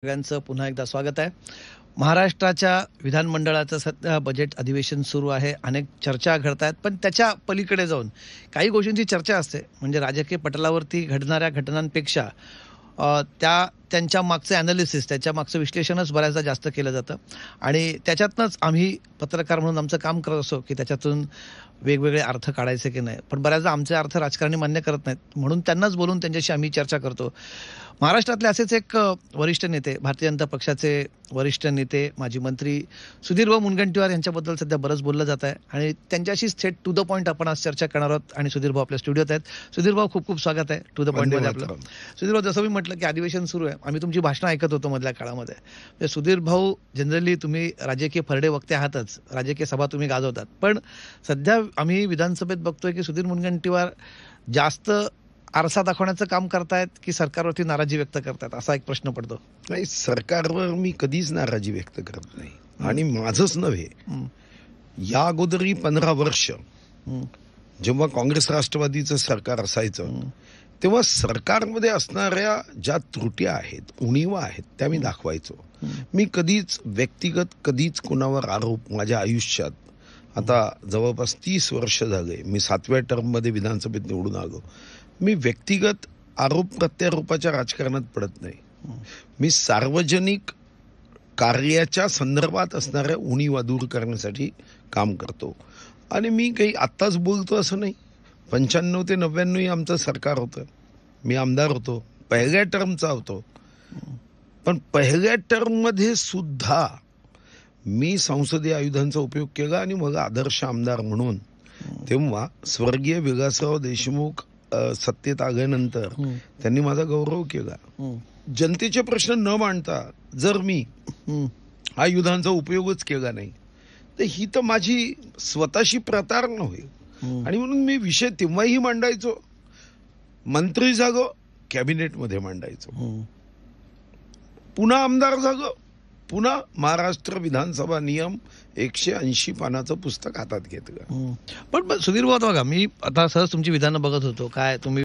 सगळ्यांचं पुन्हा एकदा स्वागत आहे. महाराष्ट्राच्या विधानमंडळाचं सध्या बजेट अधिवेशन सुरू आहे. अनेक चर्चा घडत आहेत, पण त्याच्या पलीकडे जाऊन काही गोष्टींची चर्चा असते. म्हणजे राजकीय पटलावरती घडणाऱ्या घटनांपेक्षा त्यांच्या मागचं ॲनालिसिस, त्याच्या मागचं विश्लेषणच बऱ्याचदा जास्त केलं जातं. आणि त्याच्यातनंच आम्ही पत्रकार म्हणून आमचं काम करत असो की त्याच्यातून वेगवेगळे अर्थ काढायचे की नाही. पण बऱ्याचदा आमचे अर्थ राजकारणी मान्य करत नाहीत, म्हणून त्यांनाच बोलून त्यांच्याशी आम्ही चर्चा करतो. महाराष्ट्रातले असेच एक वरिष्ठ नेते, भारतीय जनता पक्षाचे वरिष्ठ नेते, माजी मंत्री सुधीरभाऊ मुनगंटीवार यांच्याबद्दल सध्या बरंच बोललं जात आहे. आणि त्यांच्याशीच थेट टू द पॉईंट आपण आज चर्चा करणार आहोत. आणि सुधीरभाऊ आपल्या स्टुडिओत आहेत. सुधीरभाऊ, खूप खूप स्वागत आहे टू द पॉईंटमध्ये आपलं. सुधीरभाऊ, जसं मी म्हटलं की अधिवेशन सुरू आहे, आम्ही तुमची भाषणं ऐकत होतो मधल्या काळामध्ये. म्हणजे सुधीरभाऊ, जनरली तुम्ही राजकीय फरडे वक्ते आहातच, राजकीय सभा तुम्ही गाजवतात, पण सध्या आम्ही विधानसभेत बघतोय की सुधीर मुनगंटीवार जास्त आरसा दाखवण्याचं काम करतायत की सरकारवरती नाराजी व्यक्त करतायत, असा एक प्रश्न पडतो. नाही, सरकारवर मी कधीच नाराजी व्यक्त करत नाही. आणि माझंच नव्हे, या अगोदरही 15 वर्ष जेव्हा काँग्रेस राष्ट्रवादीचं सरकार असायचं तेव्हा सरकारमध्ये असणाऱ्या ज्या त्रुटी आहेत, उणीवा आहेत, त्या मी दाखवायचो. मी कधीच व्यक्तिगत कधीच कोणावर आरोप माझ्या आयुष्यात, आता जवळपास 30 वर्ष झाले, मी 7व्या टर्ममध्ये विधानसभेत निवडून आलो, मी व्यक्तिगत आरोप प्रत्यारोपाच्या राजकारणात पडत नाही. मी सार्वजनिक कार्याच्या संदर्भात असणाऱ्या उणीवा दूर करण्यासाठी काम करतो. आणि मी काही आत्ताच बोलतो असं नाही. 95 ते 99 आमचं सरकार होतं, मी आमदार होतो, पहिल्या टर्मचा होतो. पण पहिल्या टर्ममध्ये सुद्धा मी संसदीय आयुधांचा उपयोग केला. आणि मग आदर्श आमदार म्हणून तेव्हा स्वर्गीय विलासराव देशमुख सत्तेत आल्यानंतर त्यांनी माझा गौरव केला. जनतेचे प्रश्न न मांडता जर मी आयुधांचा उपयोगच केला नाही तर ही तर माझी स्वतःशी प्रतारणा होईल. आणि म्हणून मी विषय तेव्हाही मांडायचो, मंत्री झालो, कॅबिनेटमध्ये मांडायचो, पुन्हा आमदार झालो, पुन्हा महाराष्ट्र विधानसभा नियम 180 पानाचं पुस्तक हातात घेतलं. पण सुधीरभाऊ, बघा, मी आता सहज तुमची विधानं बघत होतो, काय तुम्ही